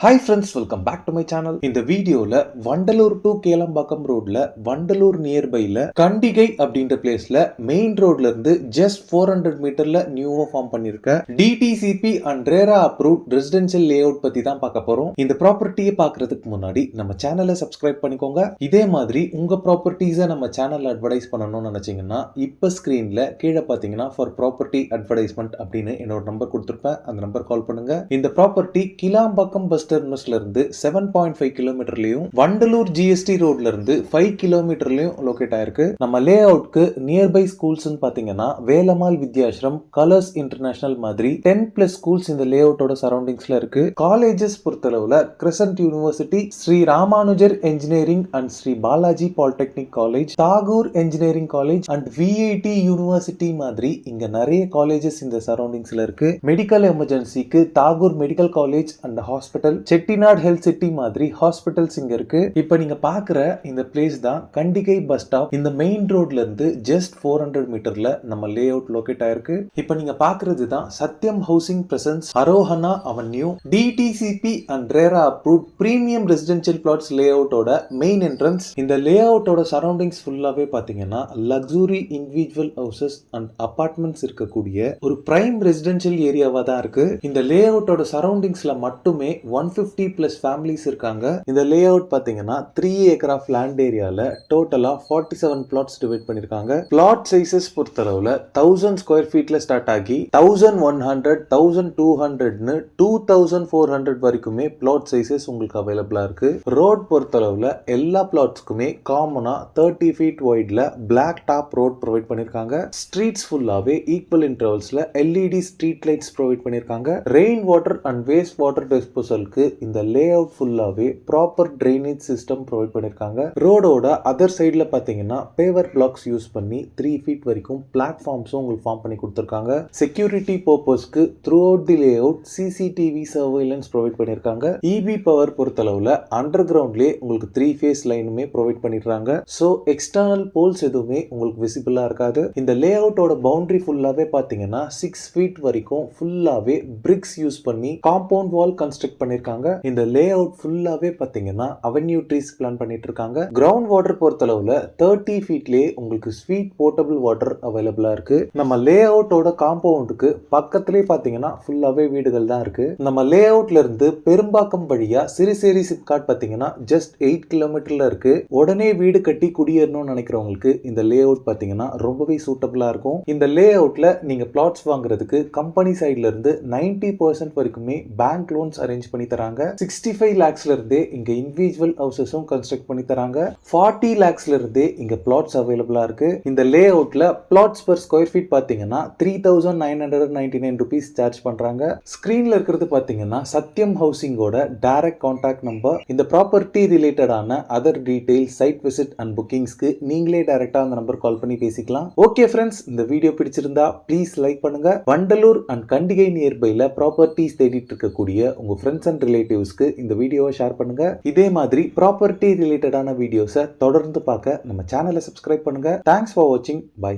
Hi friends, welcome back to my channel. இந்த வீடியோல Vandalur to Kelambakkam ரோட்ல வண்டலூர் நியர்பைல கண்டிகை அப்படின்ற பிளேஸ்ல மெயின் ரோட்ல இருந்து ஜஸ்ட் 400 மீட்டர்ல நியூவா ஃபார்ம் பண்ணிருக்க DTCP and RERA approved residential layout பத்தி தான் பார்க்க போறோம். இந்த ப்ராப்பர்ட்டியை பார்க்கிறதுக்கு முன்னாடி நம்ம சேனலை சப்ஸ்கிரைப் பண்ணிக்கோங்க. இதே மாதிரி உங்க ப்ராப்பர்ட்டிஸை நம்ம சேனல்ல அட்வர்டைஸ் பண்ணணும்னு நினைச்சீங்கன்னா இப்ப ஸ்கிரீன்ல கீழே பாத்தீங்கன்னா ஃபார் ப்ராப்பர்ட்டி அட்வர்டைஸ்மெண்ட் அப்படின்னு என்னோட நம்பர் கொடுத்துருப்பேன். அந்த நம்பர் கால் பண்ணுங்க. இந்த ப்ராப்பர்ட்டி கிளாம்பாக்கம் பஸ் டெர்மினஸ்ல இருந்து 7.5 கிலோமீட்டர்லயும் வண்டலூர் ஜிஎஸ்டி ரோட்ல இருந்து 5 கிலோமீட்டர்லயும் லொகேட் ஆயிருக்கு. நம்ம லே அவுட்க்கு நியர்பை ஸ்கூல்ஸ் பாத்தீங்கன்னா வேலம்மாள் வித்யாஸ்ரம், கலர்ஸ் இன்டர்நேஷனல் மாதிரி 10+ ஸ்கூல்ஸ் இந்த லே அவுட்டோட சரௌண்டிங்ஸ்ல இருக்கு. காலேஜஸ் பொறுத்தளவுல Crescent university, Sri Ramanujar engineering and Sri Balaji polytechnic college, Tagore engineering college and VIT university மாதிரி இங்க நிறைய காலேஜஸ் இந்த சரௌண்டிங்ஸ்ல இருக்கு. மெடிக்கல் எமர்ஜென்சிக்கு Tagore medical college and hospital, Chettinad health city மாதிரி ஹாஸ்பிட்டல்ஸ் இங்க இருக்கு. இப்போ நீங்க பாக்குற இந்த பிளேஸ் தான் கண்டிகை பஸ் ஸ்டாப். இந்த மெயின் ரோட்ல இருந்து ஜஸ்ட் 400 மீட்டர்ல நம்ம லே அவுட் லொகேட் ஆயிருக்கு. இப்போ நீங்க பாக்குறது தான் Sathyam housing presents Arohana avenue DTCP and RERA approved premium residential plots lay அவுட்டோட மெயின் என்ட்ரன்ஸ். இந்த லே அவுட்டோட சரௌண்டிங்ஸ் ஃபுல்லாவே பாத்தீங்கன்னா luxury individual houses and apartments இருக்கக்கூடிய ஒரு பிரைம் ரெசிடென்ஷியல் ஏரியாவா தான் இருக்கு. இந்த லே அவுட்டோட சரௌண்டிங்ஸ்ல மட்டுமே 150+ ஃபேமிலிஸ் இருக்காங்க. இந்த லே அவுட் பாத்தீங்கன்னா 3 ஏக்கர் ஆஃப் லேண்ட் ஏரியால டோட்டலா 47 பிளாட்ஸ் டிவைட் பண்ணிருக்காங்க. பிளாட் சைசஸ் பொறுத்தளவுல 1000 ஸ்கொயர் ஃபீட்ல ஸ்டார்ட் ஆகி 1100, 1200 2400 வரைக்குமே பிளாட் சைசஸ் உங்களுக்கு அவைலபிளா இருக்கு. ரோட் பொறுத்தளவுல எல்லா பிளாட்ஸ்க்குமே காமனா 30 ஃபீட் வைட்ல பிளாக் டாப் ரோட் ப்ரொவைட் பண்ணிருக்காங்க. ஸ்ட்ரீட்ஸ் ஃபுல்லாவே ஈக்குவல் இன்டர்வல்ஸ்ல எல்இடி ஸ்ட்ரீட் லைட்ஸ் ப்ரொவைட் பண்ணிருக்காங்க. Rain water and waste water டிஸ்போசலுக்கு இந்த லே அவுட் ஃபுல்லாவே ப்ராப்பர் ட்ரைனேஜ் சிஸ்டம் ப்ரொவைட் பண்ணிருக்காங்க. ரோடோட அதர் சைடுல பாத்தீங்கன்னா பேவர் பிளாக்ஸ் யூஸ் பண்ணி 3 ஃபீட் வரைக்கும் பிளாட்ஃபார்ம்ஸும் உங்களுக்கு ஃபார்ம் பண்ணி கொடுத்திருக்காங்க. செக்யூரிட்டி பர்பஸ்க்கு throughout the lay out CCTV surveillance provide பண்ணிருக்காங்க. இபி பவர் பொறுத்தளவுல அண்டர் கிரவுண்ட்லயே உங்களுக்கு 3 ஃபேஸ் லைனுமே ப்ரொவைட் பண்ணிடுறாங்க. சோ எக்ஸ்டர்னல் போல்ஸ் எதுவுமே உங்களுக்கு விசிபிளா இருக்காது. இந்த லே அவுட்டோட பவுண்டரி ஃபுல்லாவே பாத்தீங்கன்னா 6 ஃபீட் வரைக்கும் ஃபுல்லாவே பிரிக்ஸ் யூஸ் பண்ணி காம்பவுண்ட் வால் கன்ஸ்ட்ரக்ட் பண்ணிருக்காங்க. இந்த லே அவுட் ஃபுல்லாவே பாத்தீங்கன்னா அவென்யூ ட்ரீஸ் பிளான் பண்ணிட்டு இருக்காங்க. கிரவுண்ட் வாட்டர் பொறுத்தளவுல 30 ஃபீட்லயே உங்களுக்கு ஸ்வீட் போர்ட்டபிள் வாட்டர் அவைலபிளா இருக்கு. நம்ம லே அவுட்டோட காம்பவுண்டுக்கு பக்கத்திலே பாத்தீங்கன்னா ஃபுல்லாவே வீடுகள் தான் இருக்கு. நம்ம லே அவுட்ல இருந்து பெரும்பாக்கம் வழியா சிறுசேரி சிப்காட் பாத்தீங்கன்னா ஜஸ்ட் 8 கிலோமீட்டர்ல இருக்கு. உடனே வீடு கட்டி குடியேறணும்னு நினைக்கிறவங்களுக்கு இந்த லே அவுட் பாத்தீங்கன்னா ரொம்பவே சூட்டபிளா இருக்கும். இந்த லே அவுட்ல நீங்க பிளாட்ஸ் வாங்குறதுக்கு கம்பெனி சைட்ல இருந்து 90% வரைக்குமே பேங்க் லோன்ஸ் அரேஞ்ச் பண்ணி தராங்க. 65 lakhsல இருந்தே இங்க இண்டிவிஜுவல் ஹவுசஸும் கன்ஸ்ட்ரக்ட் பண்ணி தராங்க. 40 lakhsல இருந்தே இங்க பிளாட்ஸ் அவைலபிளா இருக்கு. இந்த லே அவுட்ல பிளாட்ஸ் per ஸ்கொயர் ஃபீட் பாத்தீங்கன்னா 3999 rupees சார்ஜ் பண்றாங்க. ஸ்கிரீன்ல இருக்கிறது பாத்தீங்கன்னா சத்யம் ஹவுசிங்கோட டைரக்ட் கான்டாக்ட் நம்பர். இந்த ப்ராப்பர்ட்டி ரிலேட்டடான other detail, site visit and புக்கிங்ஸ்க்கு நீங்களே டைரக்டா அந்த நம்பர் கால் பண்ணி பேசிக்கலாம். ஓகே ஃப்ரெண்ட்ஸ், இந்த வீடியோ பிடிச்சிருந்தா ப்ளீஸ் லைக் பண்ணுங்க. வண்டலூர் அண்ட் கண்டிகை நியர்பைல ப்ராப்பர்ட்டிஸ் தேடிட்டு இருக்கக்கூடிய உங்க ஃப்ரெண்ட்ஸ் அண்ட் ரிலேட்டிவ்ஸ்க்கு இந்த வீடியோவை ஷேர் பண்ணுங்க. இதே மாதிரி ப்ராப்பர்ட்டி ரிலேட்டடான வீடியோஸை தொடர்ந்து பார்க்க நம்ம சேனலை சப்ஸ்கிரைப் பண்ணுங்க. தேங்க்ஸ் ஃபார் வாட்சிங். பை.